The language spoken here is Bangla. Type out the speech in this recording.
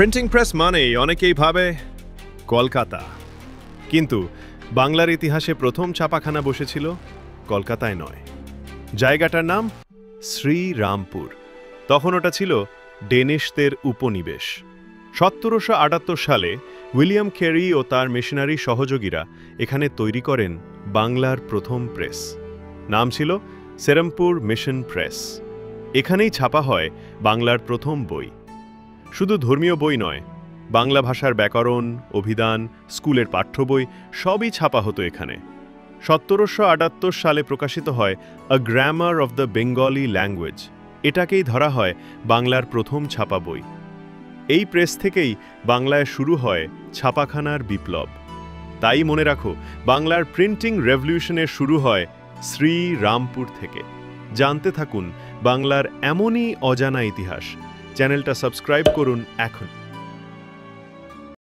প্রিন্টিং প্রেস মানেই অনেকেই ভাবে কলকাতা, কিন্তু বাংলার ইতিহাসে প্রথম ছাপাখানা বসেছিল কলকাতায় নয়। জায়গাটার নাম শ্রীরামপুর। তখন ওটা ছিল ডেনিশদের উপনিবেশ। 1778 সালে উইলিয়াম ক্যারি ও তার মিশনারি সহযোগীরা এখানে তৈরি করেন বাংলার প্রথম প্রেস। নাম ছিল সেরামপুর মিশন প্রেস। এখানেই ছাপা হয় বাংলার প্রথম বই। শুধু ধর্মীয় বই নয়, বাংলা ভাষার ব্যাকরণ, অভিধান, স্কুলের পাঠ্য বই সবই ছাপা হতো এখানে। 1778 সালে প্রকাশিত হয় a grammar of the Bengali language. এটাকেই ধরা হয় বাংলার প্রথম ছাপা বই। এই প্রেস থেকেই বাংলায় শুরু হয় ছাপাখানার বিপ্লব। তাই মনে রাখো, বাংলার প্রিন্টিং রেভলিউশনের শুরু হয় শ্রীরামপুর থেকে। জানতে থাকুন বাংলার এমনই অজানা ইতিহাস। চ্যানেলটা সাবস্ক্রাইব করুন এখন।